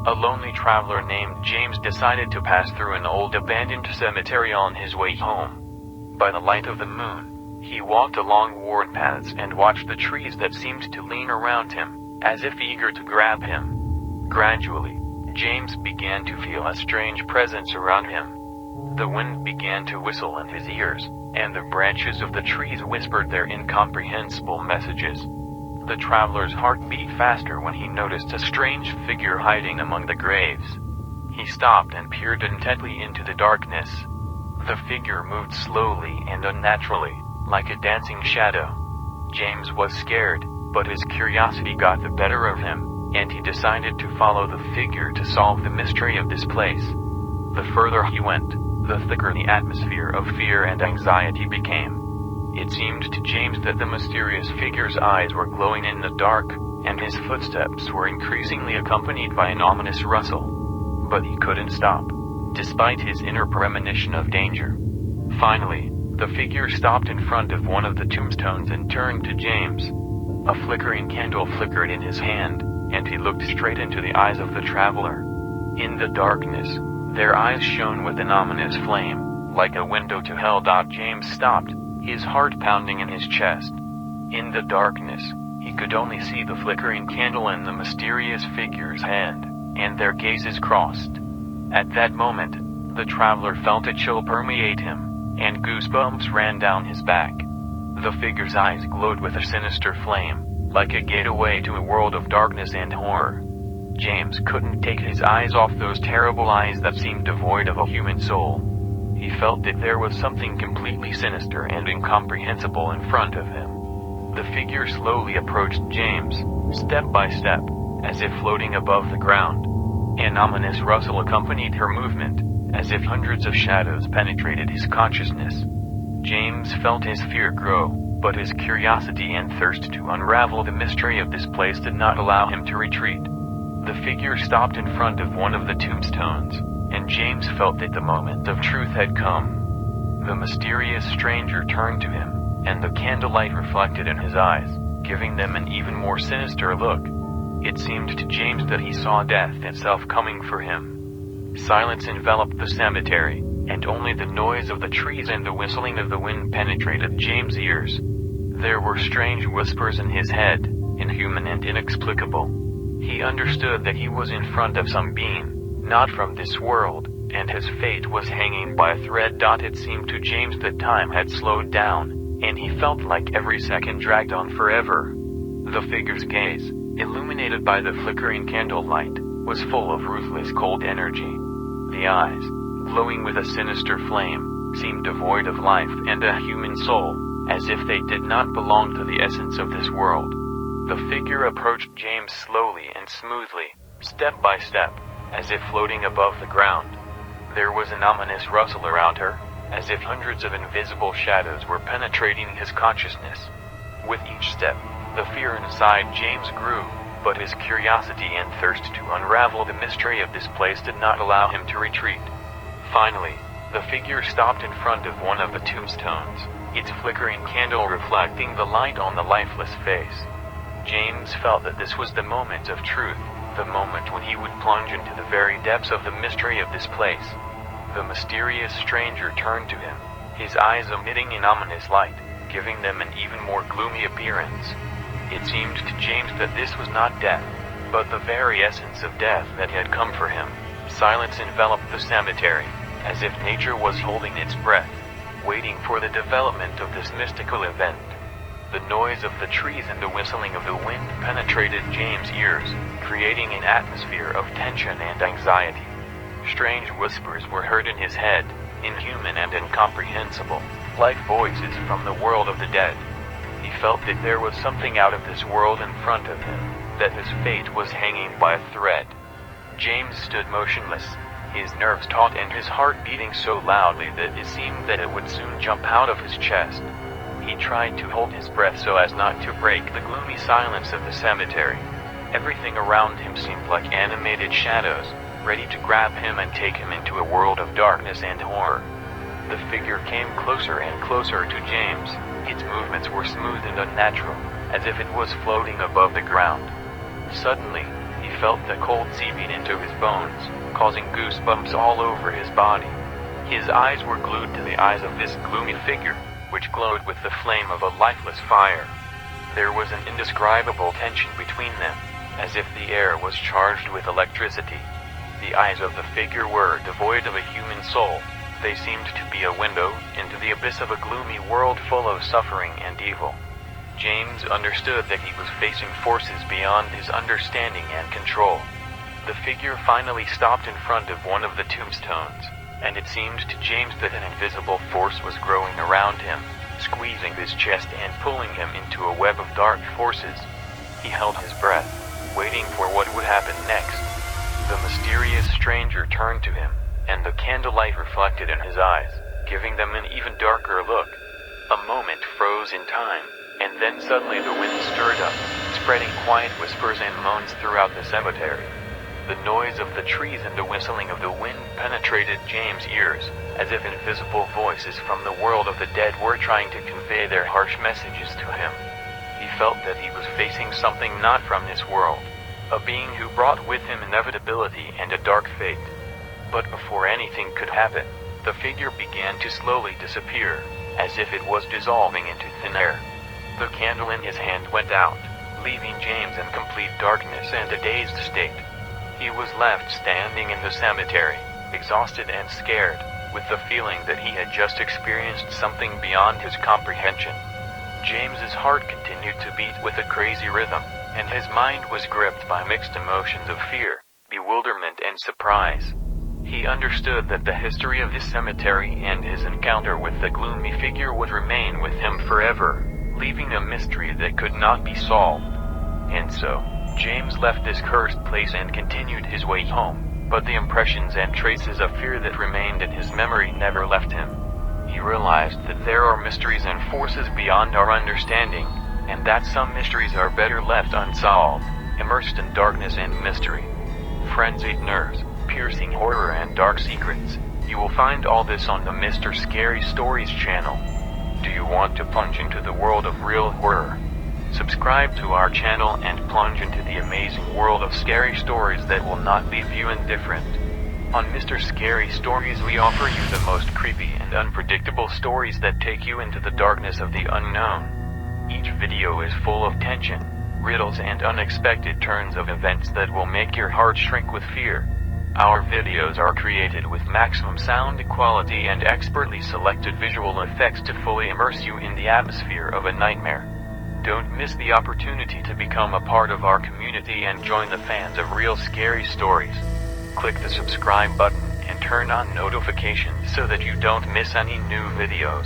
a lonely traveler named James decided to pass through an old abandoned cemetery on his way home. By the light of the moon, he walked along worn paths and watched the trees that seemed to lean around him, as if eager to grab him. Gradually, James began to feel a strange presence around him. The wind began to whistle in his ears, and the branches of the trees whispered their incomprehensible messages. The traveler's heart beat faster when he noticed a strange figure hiding among the graves. He stopped and peered intently into the darkness. The figure moved slowly and unnaturally, like a dancing shadow. James was scared, but his curiosity got the better of him, and he decided to follow the figure to solve the mystery of this place. The further he went, the thicker the atmosphere of fear and anxiety became. It seemed to James that the mysterious figure's eyes were glowing in the dark, and his footsteps were increasingly accompanied by an ominous rustle. But he couldn't stop, despite his inner premonition of danger. Finally, the figure stopped in front of one of the tombstones and turned to James. A flickering candle flickered in his hand, and he looked straight into the eyes of the traveler. In the darkness, their eyes shone with an ominous flame, like a window to hell. James stopped, his heart pounding in his chest. In the darkness, he could only see the flickering candle and the mysterious figure's hand, and their gazes crossed. At that moment, the traveler felt a chill permeate him, and goosebumps ran down his back. The figure's eyes glowed with a sinister flame, like a gateway to a world of darkness and horror. James couldn't take his eyes off those terrible eyes that seemed devoid of a human soul. He felt that there was something completely sinister and incomprehensible in front of him. The figure slowly approached James, step by step, as if floating above the ground. An ominous rustle accompanied her movement, as if hundreds of shadows penetrated his consciousness. James felt his fear grow, but his curiosity and thirst to unravel the mystery of this place did not allow him to retreat. The figure stopped in front of one of the tombstones, and James felt that the moment of truth had come. The mysterious stranger turned to him, and the candlelight reflected in his eyes, giving them an even more sinister look. It seemed to James that he saw death itself coming for him. Silence enveloped the cemetery, and only the noise of the trees and the whistling of the wind penetrated James' ears. There were strange whispers in his head, inhuman and inexplicable. He understood that he was in front of some being, not from this world, and his fate was hanging by a thread. It seemed to James that time had slowed down, and he felt like every second dragged on forever. The figure's gaze, illuminated by the flickering candlelight, was full of ruthless cold energy. The eyes, glowing with a sinister flame, seemed devoid of life and a human soul, as if they did not belong to the essence of this world. The figure approached James slowly and smoothly, step by step, as if floating above the ground. There was an ominous rustle around her, as if hundreds of invisible shadows were penetrating his consciousness. With each step, the fear inside James grew, but his curiosity and thirst to unravel the mystery of this place did not allow him to retreat. Finally, the figure stopped in front of one of the tombstones, its flickering candle reflecting the light on the lifeless face. James felt that this was the moment of truth, the moment when he would plunge into the very depths of the mystery of this place. The mysterious stranger turned to him, his eyes emitting an ominous light, giving them an even more gloomy appearance. It seemed to James that this was not death, but the very essence of death that had come for him. Silence enveloped the cemetery, as if nature was holding its breath, waiting for the development of this mystical event. The noise of the trees and the whistling of the wind penetrated James' ears, creating an atmosphere of tension and anxiety. Strange whispers were heard in his head, inhuman and incomprehensible, like voices from the world of the dead. He felt that there was something out of this world in front of him, that his fate was hanging by a thread. James stood motionless, his nerves taut and his heart beating so loudly that it seemed that it would soon jump out of his chest. He tried to hold his breath so as not to break the gloomy silence of the cemetery. Everything around him seemed like animated shadows, ready to grab him and take him into a world of darkness and horror. The figure came closer and closer to James. Its movements were smooth and unnatural, as if it was floating above the ground. Suddenly, He felt the cold seeping into his bones, causing goosebumps all over his body. His eyes were glued to the eyes of this gloomy figure, which glowed with the flame of a lifeless fire. There was an indescribable tension between them, as if the air was charged with electricity. The eyes of the figure were devoid of a human soul. They seemed to be a window into the abyss of a gloomy world full of suffering and evil. James understood that he was facing forces beyond his understanding and control. The figure finally stopped in front of one of the tombstones, and it seemed to James that an invisible force was growing around him, squeezing his chest and pulling him into a web of dark forces. He held his breath, waiting for what would happen next. The mysterious stranger turned to him, and the candlelight reflected in his eyes, giving them an even darker look. A moment froze in time, and then suddenly the wind stirred up, spreading quiet whispers and moans throughout the cemetery. The noise of the trees and the whistling of the wind penetrated James' ears, as if invisible voices from the world of the dead were trying to convey their harsh messages to him. He felt that he was facing something not from this world, a being who brought with him inevitability and a dark fate. But before anything could happen, the figure began to slowly disappear, as if it was dissolving into thin air. The candle in his hand went out, leaving James in complete darkness and a dazed state. He was left standing in the cemetery, exhausted and scared, with the feeling that he had just experienced something beyond his comprehension. James's heart continued to beat with a crazy rhythm, and his mind was gripped by mixed emotions of fear, bewilderment and surprise. He understood that the history of this cemetery and his encounter with the gloomy figure would remain with him forever, leaving a mystery that could not be solved. And so, James left this cursed place and continued his way home, but the impressions and traces of fear that remained in his memory never left him. He realized that there are mysteries and forces beyond our understanding, and that some mysteries are better left unsolved, immersed in darkness and mystery. Frenzied nerves, piercing horror and dark secrets. You will find all this on the Mr. Scary Stories channel. Do you want to plunge into the world of real horror? Subscribe to our channel and plunge into the amazing world of scary stories that will not leave you indifferent. On Mr. Scary Stories we offer you the most creepy and unpredictable stories that take you into the darkness of the unknown. Each video is full of tension, riddles and unexpected turns of events that will make your heart shrink with fear. Our videos are created with maximum sound quality and expertly selected visual effects to fully immerse you in the atmosphere of a nightmare. Don't miss the opportunity to become a part of our community and join the fans of real scary stories. Click the subscribe button and turn on notifications so that you don't miss any new videos.